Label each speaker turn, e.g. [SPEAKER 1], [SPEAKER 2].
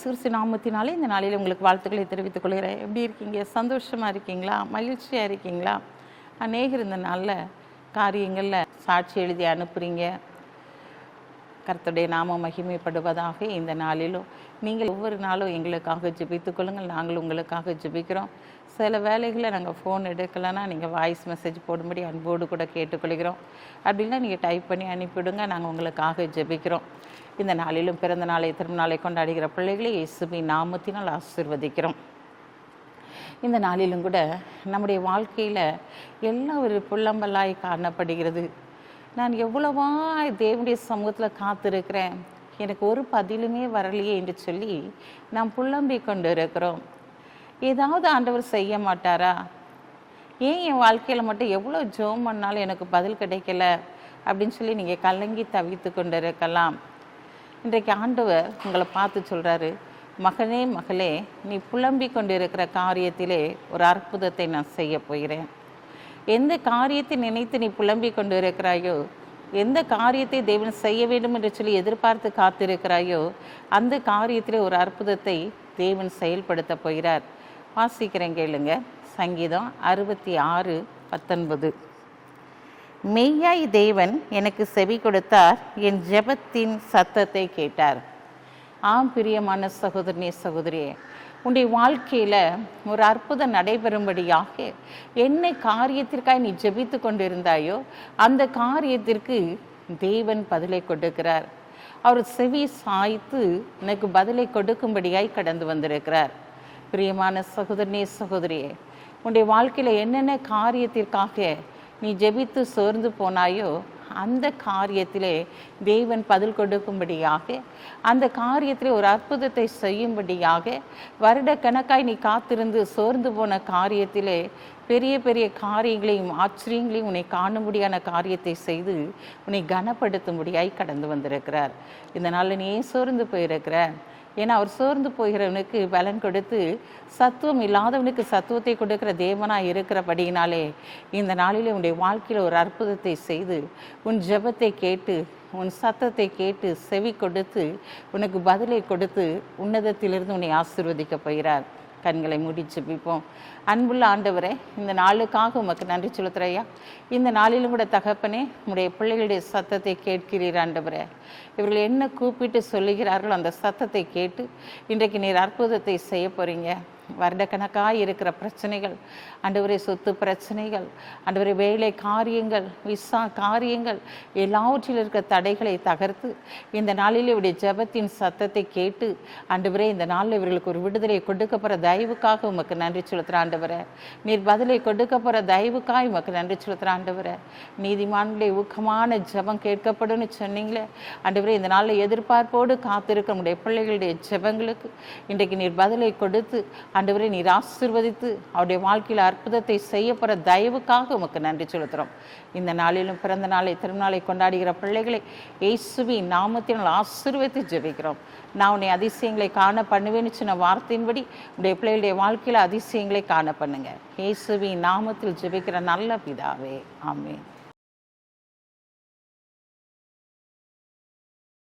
[SPEAKER 1] இயேசு கிறிஸ்து நாமத்தினாலே இந்த நாளில் உங்களுக்கு வாழ்த்துக்களை தெரிவித்துக் கொள்கிறேன். எப்படி இருக்கீங்க? சந்தோஷமாக இருக்கீங்களா? மகிழ்ச்சியாக இருக்கீங்களா? அநேகர் இந்த நாளில் காரியங்களில் சாட்சி எழுதி அனுப்புகிறீங்க. கர்த்தருடைய நாமம் மகிமைப்படுவதாக. இந்த நாளிலும் நீங்கள் ஒவ்வொரு நாளும் எங்களுக்காக ஜெபித்துக் கொள்ளுங்கள். நாங்கள் உங்களுக்காக ஜெபிக்கிறோம். சில வேலைகளில் நாங்கள் ஃபோன் எடுக்கலைன்னா நீங்கள் வாய்ஸ் மெசேஜ் போடும்படி அன்போடு கூட கேட்டுக்கொள்கிறோம். அப்படின்னா நீங்கள் டைப் பண்ணி அனுப்பிவிடுங்க. நாங்கள் உங்களுக்காக ஜெபிக்கிறோம். இந்த நாளிலும் பிறந்த நாளை திருநாளை கொண்டாடுகிற பிள்ளைகளை இயேசுவின் நாமத்தினால் ஆசீர்வதிக்கிறோம். இந்த நாளிலும் கூட நம்முடைய வாழ்க்கையில் எல்லாம் ஒரு புல்லம்பலாய் காணப்படுகிறது. நான் எவ்வளவா தேவனுடைய சமூகத்தில் காத்திருக்கிறேன், எனக்கு ஒரு பதிலுமே வரலையே என்று சொல்லி நாம் புலம்பி கொண்டு இருக்கிறோம். ஏதாவது ஆண்டவர் செய்ய மாட்டாரா? ஏன் என் வாழ்க்கையில் மட்டும் எவ்வளோ ஜெபம் பண்ணாலும் எனக்கு பதில் கிடைக்கல அப்படின்னு சொல்லி நீங்கள் கலங்கி தவித்து கொண்டு இருக்கலாம். இன்றைக்கு ஆண்டவர் உங்களை பார்த்து சொல்கிறாரு, மகனே மகளே, நீ புலம்பி கொண்டு இருக்கிற காரியத்திலே ஒரு அற்புதத்தை நான் செய்ய போகிறேன். எந்த காரியத்தை நினைத்து நீ புலம்பி கொண்டு இருக்கிறாயோ, எந்த காரியத்தை தேவன் செய்ய வேண்டும் என்று சொல்லி எதிர்பார்த்து காத்திருக்கிறாயோ, அந்த காரியத்திலே ஒரு அற்புதத்தை தேவன் செயல்படுத்த போகிறார். வாசிக்கிறேன் கேளுங்க. சங்கீதம் 66:19. மெய்யாய் தேவன் எனக்கு செவி கொடுத்தார், என் ஜெபத்தின் சத்தத்தை கேட்டார். ஆம் பிரியமான சகோதரனே சகோதரியே, உன்னுடைய வாழ்க்கையில் ஒரு அற்புதம் நடைபெறும்படியாக என்ன காரியத்திற்காக நீ ஜெபித்து கொண்டிருந்தாயோ அந்த காரியத்திற்கு தேவன் பதிலை கொடுக்கிறார். அவர் செவி சாய்த்து எனக்கு பதிலை கொடுக்கும்படியாய் கடந்து வந்திருக்கிறார். பிரியமான சகோதரனே சகோதரியே, உன்னுடைய வாழ்க்கையில் என்னென்ன காரியத்திற்காக நீ ஜெபித்து சோர்ந்து போனாயோ அந்த காரியத்திலே தேவன் பதில் கொடுக்கும்படியாக, அந்த காரியத்திலே ஒரு அற்புதத்தை செய்யும்படியாக, வருடக்கணக்காய் நீ காத்திருந்து சோர்ந்து போன காரியத்திலே பெரிய பெரிய காரியங்களையும் ஆச்சரியங்களையும் உன்னை காணும்படியான காரியத்தை செய்து உன்னை கனப்படுத்தும்படியாய் கடந்து வந்திருக்கிறார். இந்த நாளில் நீ ஏன் சோர்ந்து போயிருக்கிற? ஏன்னா அவர் சோர்ந்து போகிறவனுக்கு பலன் கொடுத்து சத்துவம் இல்லாதவனுக்கு சத்துவத்தை கொடுக்கிற தேவனாக இருக்கிறபடியினாலே இந்த நாளில் உன்னுடைய வாழ்க்கையில் ஒரு அற்புதத்தை செய்து உன் ஜெபத்தை கேட்டு உன் சத்தத்தை கேட்டு செவி கொடுத்து உனக்கு பதிலை கொடுத்து உன்னதத்திலிருந்து உன்னை ஆசீர்வதிக்க போகிறார். கண்களை மூடி ஜெபிப்போம். அன்புள்ள ஆண்டவரே, இந்த நாளுக்காக உமக்கு நன்றி செலுத்துறையா. இந்த நாளிலும் கூட தகப்பனே, உடைய பிள்ளைகளுடைய சத்தத்தை கேட்கிறீர் ஆண்டவரே. இவர்கள் என்ன கூப்பிட்டு சொல்லுகிறார்களோ அந்த சத்தத்தை கேட்டு இன்றைக்கு நீர் அற்புதத்தை செய்ய போகிறீங்க. வருடக்கணக்காக இருக்கிற பிரச்சனைகள் ஆண்டவரே, சொத்து பிரச்சனைகள் ஆண்டவரே, வேலை காரியங்கள், விசா காரியங்கள் எல்லாவற்றில் இருக்கிற தடைகளை தகர்த்து இந்த நாளில் இவருடைய ஜெபத்தின் சத்தத்தை கேட்டு ஆண்டவரே, இந்த நாளில் இவர்களுக்கு ஒரு விடுதலை கொடுக்க போகிற தயவுக்காக உமக்கு நன்றி செலுத்துகிற ஆண்டவரே. நீர் பதிலை கொடுக்க போகிற தயவுக்காக உமக்கு நன்றி செலுத்துகிற ஆண்டவரே. நீதிமான்களுடைய ஊக்கமான ஜெபம் கேட்கப்படும்னு சொன்னீங்களே ஆண்டவரே, இந்த நாளில் எதிர்பார்ப்போடு காத்திருக்க உடைய பிள்ளைகளுடைய ஜெபங்களுக்கு இன்றைக்கு நீர் பதிலை கொடுத்து ஆண்டவரே நீர் ஆசீர்வதித்து அவருடைய வாழ்க்கையில் அற்புதத்தை செய்ய போகிற தயவுக்காக உமக்கு நன்றி செலுத்துகிறோம். இந்த நாளிலும் பிறந்த நாளை திருநாளை கொண்டாடுகிற பிள்ளைகளை இயேசுவின் நாமத்தினால் ஆசீர்வதித்து ஜெபிக்கிறோம். நான் உன்னை அதிசயங்களை காண பண்ணுவேன்னு சொன்ன வார்த்தையின்படி உடைய பிள்ளைகளுடைய வாழ்க்கையில் அதிசயங்களை காண பண்ணுங்க. இயேசுவின் நாமத்தில் ஜெபிக்கிற நல்ல பிதாவே, ஆமென்.